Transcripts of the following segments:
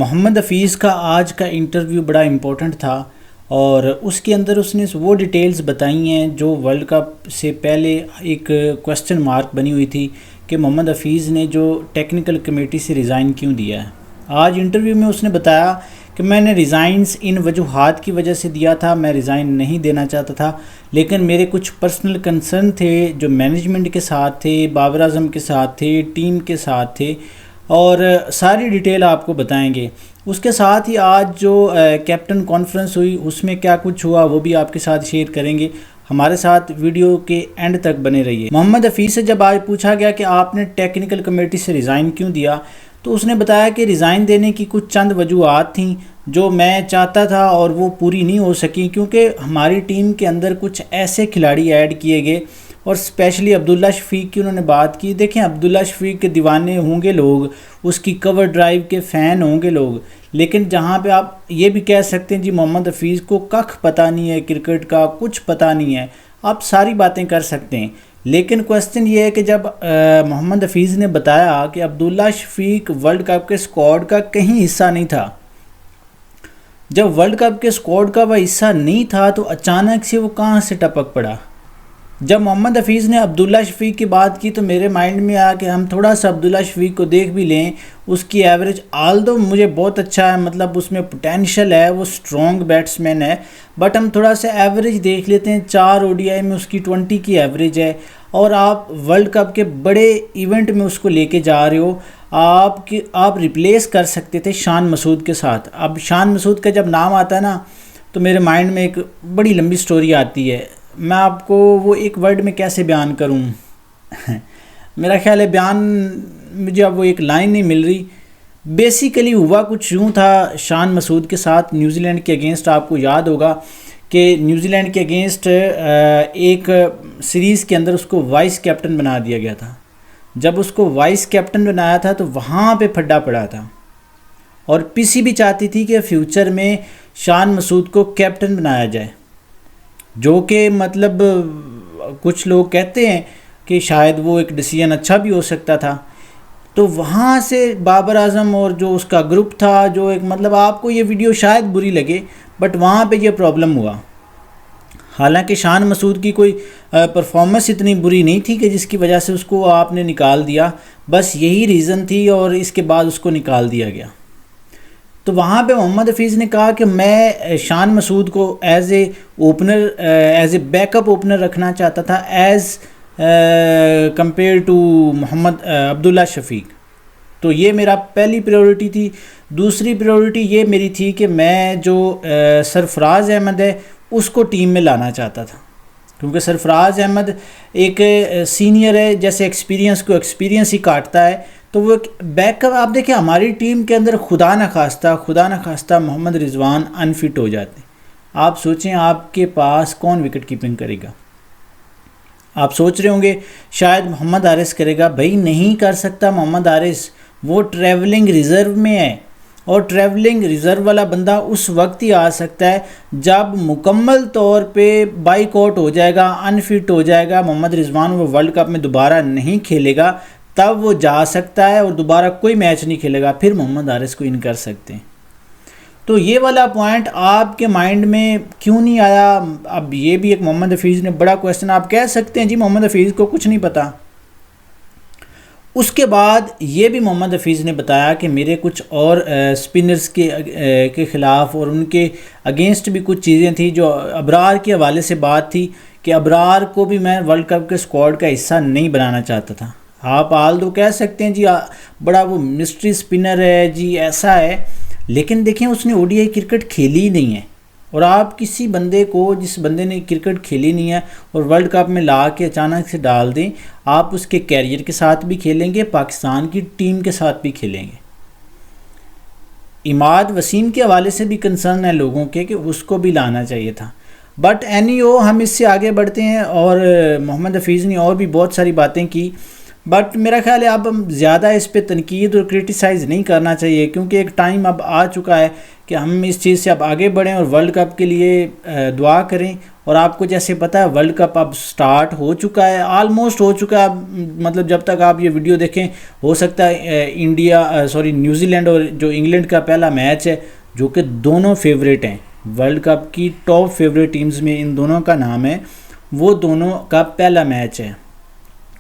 محمد حفیظ کا آج کا انٹرویو بڑا امپورٹنٹ تھا اور اس کے اندر اس نے وہ ڈیٹیلز بتائی ہیں جو ورلڈ کپ سے پہلے ایک کوسچن مارک بنی ہوئی تھی کہ محمد حفیظ نے جو ٹیکنیکل کمیٹی سے ریزائن کیوں دیا ہے۔ آج انٹرویو میں اس نے بتایا کہ میں نے ریزائنس ان وجوہات کی وجہ سے دیا تھا، میں ریزائن نہیں دینا چاہتا تھا، لیکن میرے کچھ پرسنل کنسرن تھے جو مینجمنٹ کے ساتھ تھے، بابر اعظم کے ساتھ تھے، ٹیم کے ساتھ تھے، اور ساری ڈیٹیل آپ کو بتائیں گے۔ اس کے ساتھ ہی آج جو کیپٹن کانفرنس ہوئی اس میں کیا کچھ ہوا وہ بھی آپ کے ساتھ شیئر کریں گے۔ ہمارے ساتھ ویڈیو کے اینڈ تک بنے رہیے۔ محمد حفیظ سے جب آج پوچھا گیا کہ آپ نے ٹیکنیکل کمیٹی سے ریزائن کیوں دیا، تو اس نے بتایا کہ ریزائن دینے کی کچھ چند وجوہات تھیں جو میں چاہتا تھا اور وہ پوری نہیں ہو سکی، کیونکہ ہماری ٹیم کے اندر کچھ ایسے کھلاڑی ایڈ کیے گئے اور اسپیشلی عبداللہ شفیق کی انہوں نے بات کی۔ دیکھیں، عبداللہ شفیق کے دیوانے ہوں گے لوگ، اس کی کور ڈرائیو کے فین ہوں گے لوگ، لیکن جہاں پہ آپ یہ بھی کہہ سکتے ہیں جی محمد حفیظ کو کخ پتہ نہیں ہے، کرکٹ کا کچھ پتہ نہیں ہے، آپ ساری باتیں کر سکتے ہیں، لیکن کوسچن یہ ہے کہ جب محمد حفیظ نے بتایا کہ عبداللہ شفیق ورلڈ کپ کے اسکواڈ کا کہیں حصہ نہیں تھا، جب ورلڈ کپ کے اسکواڈ کا وہ حصہ نہیں تھا تو اچانک سے وہ کہاں سے ٹپک پڑا۔ جب محمد حفیظ نے عبداللہ شفیق کی بات کی تو میرے مائنڈ میں آیا کہ ہم تھوڑا سا عبداللہ شفیق کو دیکھ بھی لیں، اس کی ایوریج آلدو مجھے بہت اچھا ہے، مطلب اس میں پوٹینشیل ہے، وہ سٹرونگ بیٹس مین ہے، بٹ ہم تھوڑا سا ایوریج دیکھ لیتے ہیں۔ 4 ODI میں اس کی 20 کی ایوریج ہے، اور آپ ورلڈ کپ کے بڑے ایونٹ میں اس کو لے کے جا رہے ہو، آپ ریپلیس کر سکتے تھے شان مسعود کے ساتھ۔ اب شان مسعود کا جب نام آتا ہے نا تو میرے مائنڈ میں ایک بڑی لمبی سٹوری آتی ہے، میں آپ کو وہ ایک ورڈ میں کیسے بیان کروں میرا خیال ہے بیان مجھے اب وہ ایک لائن نہیں مل رہی۔ بیسیکلی ہوا کچھ یوں تھا شان مسعود کے ساتھ نیوزی لینڈ کے اگینسٹ، آپ کو یاد ہوگا کہ نیوزی لینڈ کے اگینسٹ ایک سیریز کے اندر اس کو وائس کیپٹن بنا دیا گیا تھا۔ جب اس کو وائس کیپٹن بنایا تھا تو وہاں پہ پھڈا پڑا تھا، اور پی سی بھی چاہتی تھی کہ فیوچر میں شان مسعود کو کیپٹن بنایا جائے، جو کہ مطلب کچھ لوگ کہتے ہیں کہ شاید وہ ایک ڈیسیژن اچھا بھی ہو سکتا تھا۔ تو وہاں سے بابر اعظم اور جو اس کا گروپ تھا، جو ایک مطلب آپ کو یہ ویڈیو شاید بری لگے، بٹ وہاں پہ یہ پرابلم ہوا۔ حالانکہ شان مسعود کی کوئی پرفارمنس اتنی بری نہیں تھی کہ جس کی وجہ سے اس کو آپ نے نکال دیا، بس یہی ریزن تھی اور اس کے بعد اس کو نکال دیا گیا۔ تو وہاں پہ محمد حفیظ نے کہا کہ میں شان مسعود کو as a opener, as a back up opener رکھنا چاہتا تھا، ایز کمپیئر ٹو محمد عبداللہ شفیق۔ تو یہ میرا پہلی پریورٹی تھی۔ دوسری پریورٹی یہ میری تھی کہ میں جو سرفراز احمد ہے اس کو ٹیم میں لانا چاہتا تھا، کیونکہ سرفراز احمد ایک سینئر ہے، جیسے ایکسپیرینس کو ایکسپیرینس ہی کاٹتا ہے، تو وہ ایک بیک اپ۔ آپ دیکھیں ہماری ٹیم کے اندر خدا نخواستہ محمد رضوان انفٹ ہو جاتے، آپ سوچیں آپ کے پاس کون وکٹ کیپنگ کرے گا؟ آپ سوچ رہے ہوں گے شاید محمد حارث کرے گا، بھائی نہیں کر سکتا محمد حارث، وہ ٹریولنگ ریزرو میں ہے، اور ٹریولنگ ریزرو والا بندہ اس وقت ہی آ سکتا ہے جب مکمل طور پہ بائک آؤٹ ہو جائے گا، انفٹ ہو جائے گا محمد رضوان، وہ ورلڈ کپ میں دوبارہ نہیں کھیلے گا، تب وہ جا سکتا ہے اور دوبارہ کوئی میچ نہیں کھیلے گا، پھر محمد حارث کو ان کر سکتے ہیں۔ تو یہ والا پوائنٹ آپ کے مائنڈ میں کیوں نہیں آیا؟ اب یہ بھی ایک محمد حفیظ نے بڑا کویسچن، آپ کہہ سکتے ہیں جی محمد حفیظ کو کچھ نہیں پتا۔ اس کے بعد یہ بھی محمد حفیظ نے بتایا کہ میرے کچھ اور سپنرز کے خلاف اور ان کے اگینسٹ بھی کچھ چیزیں تھیں، جو ابرار کے حوالے سے بات تھی کہ ابرار کو بھی میں ورلڈ کپ کے اسکواڈ کا حصہ نہیں بنانا چاہتا تھا۔ آپ آلدو کہہ سکتے ہیں جی بڑا وہ مسٹری سپنر ہے جی، ایسا ہے، لیکن دیکھیں اس نے ODI کرکٹ کھیلی ہی نہیں ہے، اور آپ کسی بندے کو جس بندے نے کرکٹ کھیلی نہیں ہے اور ورلڈ کپ میں لا کے اچانک سے ڈال دیں، آپ اس کے کیریئر کے ساتھ بھی کھیلیں گے، پاکستان کی ٹیم کے ساتھ بھی کھیلیں گے۔ اماد وسیم کے حوالے سے بھی کنسرن ہے لوگوں کے کہ اس کو بھی لانا چاہیے تھا، بٹ ہم اس سے آگے بڑھتے ہیں، اور محمد حفیظ نے اور بھی بہت ساری باتیں کی، بٹ میرا خیال ہے اب ہم زیادہ اس پہ تنقید اور کرٹیسائز نہیں کرنا چاہیے، کیونکہ ایک ٹائم اب آ چکا ہے کہ ہم اس چیز سے اب آگے بڑھیں اور ورلڈ کپ کے لیے دعا کریں۔ اور آپ کو جیسے پتہ ہے ورلڈ کپ اب سٹارٹ ہو چکا ہے، آلموسٹ ہو چکا ہے اب، مطلب جب تک آپ یہ ویڈیو دیکھیں ہو سکتا ہے نیوزی لینڈ اور جو انگلینڈ کا پہلا میچ ہے، جو کہ دونوں فیوریٹ ہیں ورلڈ کپ کی ٹاپ فیوریٹ ٹیمز میں، ان دونوں کا نام ہے، وہ دونوں کا پہلا میچ ہے۔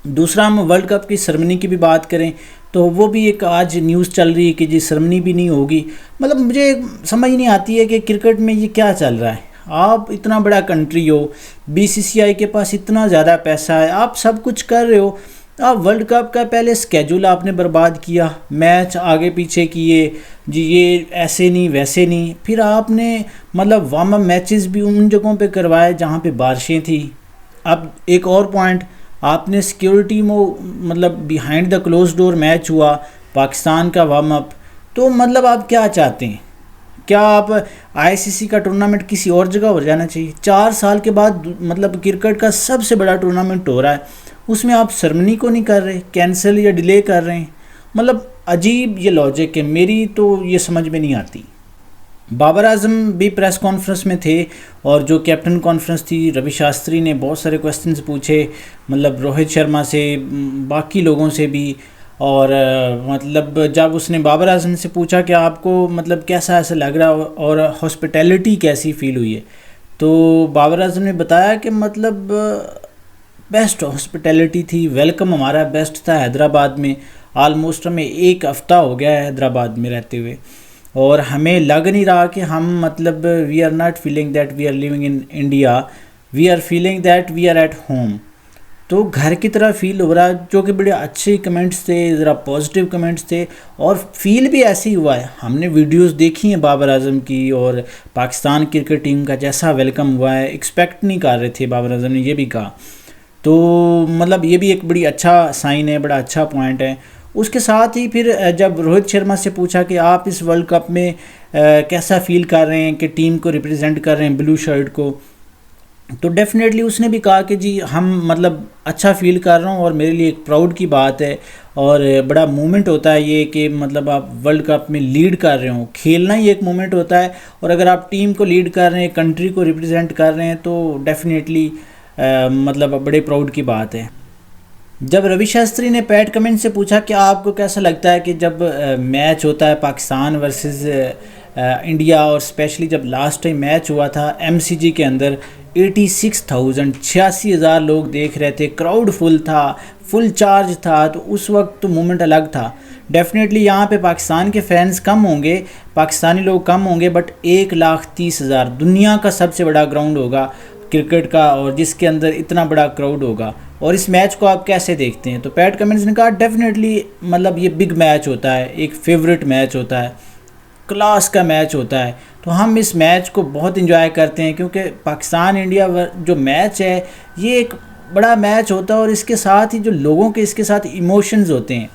دوسرا ہم ورلڈ کپ کی سرمنی کی بھی بات کریں تو وہ بھی ایک آج نیوز چل رہی ہے کہ جی سرمنی بھی نہیں ہوگی۔ مطلب مجھے سمجھ نہیں آتی ہے کہ کرکٹ میں یہ کیا چل رہا ہے۔ آپ اتنا بڑا کنٹری ہو، BCCI کے پاس اتنا زیادہ پیسہ ہے، آپ سب کچھ کر رہے ہو، آپ ورلڈ کپ کا پہلے سکیجول آپ نے برباد کیا، میچ آگے پیچھے کیے، جی یہ ایسے نہیں ویسے نہیں، پھر آپ نے مطلب وارم اپ میچز بھی ان جگہوں پہ کروائے جہاں پہ بارشیں تھیں۔ اب ایک اور پوائنٹ، آپ نے سیکیورٹی میں مطلب behind the close door match ہوا پاکستان کا وارم اپ، تو مطلب آپ کیا چاہتے ہیں؟ کیا آپ ICC کا ٹورنامنٹ کسی اور جگہ ہو جانا چاہیے؟ 4 سال کے بعد مطلب کرکٹ کا سب سے بڑا ٹورنامنٹ ہو رہا ہے، اس میں آپ سرمنی کو نہیں کر رہے، کینسل یا ڈیلے کر رہے ہیں۔ مطلب عجیب یہ لاجک ہے، میری تو یہ سمجھ میں نہیں آتی۔ بابر اعظم بھی پریس کانفرنس میں تھے، اور جو کیپٹن کانفرنس تھی روی شاستری نے بہت سارے کوسچنز پوچھے، مطلب روہت شرما سے، باقی لوگوں سے بھی، اور مطلب جب اس نے بابر اعظم سے پوچھا کہ آپ کو مطلب کیسا ایسا لگ رہا اور ہاسپٹیلٹی کیسی فیل ہوئی ہے، تو بابر اعظم نے بتایا کہ مطلب بیسٹ ہاسپٹیلٹی تھی، ویلکم ہمارا بیسٹ تھا حیدرآباد میں، آلموسٹ ہمیں 1 ہفتہ ہو گیا ہے حیدرآباد میں رہتے ہوئے، اور ہمیں لگ نہیں رہا کہ ہم مطلب we are not feeling that we are living in India, we are feeling that we are at home. تو گھر کی طرح فیل ہو رہا ہے، جو کہ بڑے اچھے کمنٹس تھے، ذرا پازیٹیو کمنٹس تھے، اور فیل بھی ایسے ہی ہوا ہے۔ ہم نے ویڈیوز دیکھی ہیں بابر اعظم کی، اور پاکستان کرکٹ ٹیم کا جیسا ویلکم ہوا ہے ایکسپیکٹ نہیں کر رہے تھے، بابر اعظم نے یہ بھی کہا، تو مطلب یہ بھی ایک بڑی اچھا سائن ہے، بڑا اچھا پوائنٹ ہے۔ اس کے ساتھ ہی پھر جب روہت شرما سے پوچھا کہ آپ اس ورلڈ کپ میں کیسا فیل کر رہے ہیں کہ ٹیم کو ریپرزینٹ کر رہے ہیں بلو شرٹ کو، تو ڈیفینیٹلی اس نے بھی کہا کہ جی ہم مطلب اچھا فیل کر رہا ہوں، اور میرے لیے ایک پراؤڈ کی بات ہے، اور بڑا مومنٹ ہوتا ہے یہ کہ مطلب آپ ورلڈ کپ میں لیڈ کر رہے ہوں، کھیلنا ہی ایک مومنٹ ہوتا ہے، اور اگر آپ ٹیم کو لیڈ کر رہے ہیں، کنٹری کو ریپرزینٹ کر رہے ہیں، تو ڈیفینیٹلی مطلب بڑے پراؤڈ کی بات ہے۔ جب روی شاستری نے پیٹ کمنٹ سے پوچھا کہ آپ کو کیسا لگتا ہے کہ جب میچ ہوتا ہے پاکستان ورسز انڈیا، اور اسپیشلی جب لاسٹ ٹائم میچ ہوا تھا MCG کے اندر 86,000 لوگ دیکھ رہے تھے، کراؤڈ فل تھا، فل چارج تھا، تو اس وقت تو مومنٹ الگ تھا۔ ڈیفینیٹلی یہاں پہ پاکستان کے فینس کم ہوں گے، پاکستانی لوگ کم ہوں گے، بٹ 1,30,000 دنیا کا سب سے بڑا گراؤنڈ ہوگا کرکٹ کا، اور جس کے اندر اتنا بڑا کراؤڈ ہوگا، اور اس میچ کو آپ کیسے دیکھتے ہیں؟ تو پیٹ کمنس نے کہا ڈیفینیٹلی مطلب یہ بگ میچ ہوتا ہے، ایک فیوریٹ میچ ہوتا ہے، کلاس کا میچ ہوتا ہے، تو ہم اس میچ کو بہت انجوائے کرتے ہیں، کیونکہ پاکستان انڈیا جو میچ ہے یہ ایک بڑا میچ ہوتا ہے، اور اس کے ساتھ ہی جو لوگوں کے اس کے ساتھ ایموشنز ہوتے ہیں،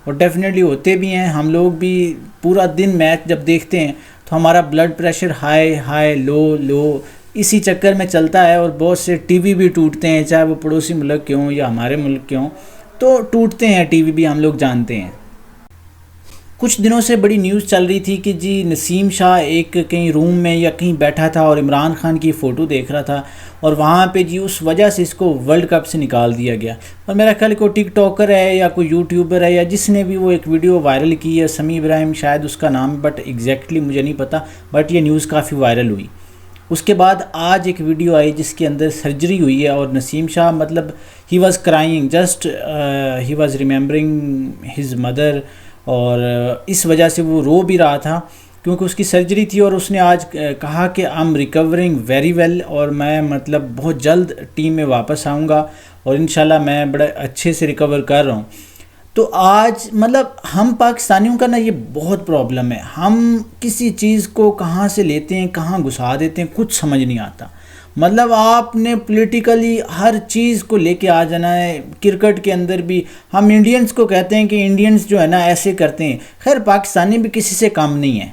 اور ڈیفینیٹلی ہوتے بھی ہیں۔ ہم لوگ بھی پورا دن میچ جب دیکھتے ہیں تو ہمارا blood pressure high high low low اسی چکر میں چلتا ہے، اور بہت سے ٹی وی بھی ٹوٹتے ہیں، چاہے وہ پڑوسی ملک کے ہوں یا ہمارے ملک کے ہوں، تو ٹوٹتے ہیں ٹی وی بھی، ہم لوگ جانتے ہیں۔ کچھ دنوں سے بڑی نیوز چل رہی تھی کہ جی نسیم شاہ ایک کہیں روم میں یا کہیں بیٹھا تھا اور عمران خان کی فوٹو دیکھ رہا تھا، اور وہاں پہ جی اس وجہ سے اس کو ورلڈ کپ سے نکال دیا گیا۔ اور میرا خیال کوئی ٹک ٹاکر ہے یا کوئی یوٹیوبر ہے یا جس نے بھی وہ ایک ویڈیو وائرل کی ہے، سمیع ابراہیم شاید اس کا نام، بٹ ایگزیکٹلی مجھے نہیں پتہ، بٹ یہ نیوز کافی وائرل ہوئی۔ اس کے بعد آج ایک ویڈیو آئی جس کے اندر سرجری ہوئی ہے، اور نسیم شاہ مطلب he was crying, just he was remembering his mother, اور اس وجہ سے وہ رو بھی رہا تھا کیونکہ اس کی سرجری تھی، اور اس نے آج کہا کہ I am recovering very well, اور میں مطلب بہت جلد ٹیم میں واپس آؤں گا، اور انشاءاللہ میں بڑے اچھے سے ریکور کر رہا ہوں۔ تو آج مطلب ہم پاکستانیوں کا نا یہ بہت پرابلم ہے، ہم کسی چیز کو کہاں سے لیتے ہیں، کہاں گھسا دیتے ہیں، کچھ سمجھ نہیں آتا۔ مطلب آپ نے پولیٹیکلی ہر چیز کو لے کے آ جانا ہے، کرکٹ کے اندر بھی ہم انڈینز کو کہتے ہیں کہ انڈینز جو ہے نا ایسے کرتے ہیں، خیر پاکستانی بھی کسی سے کم نہیں ہے،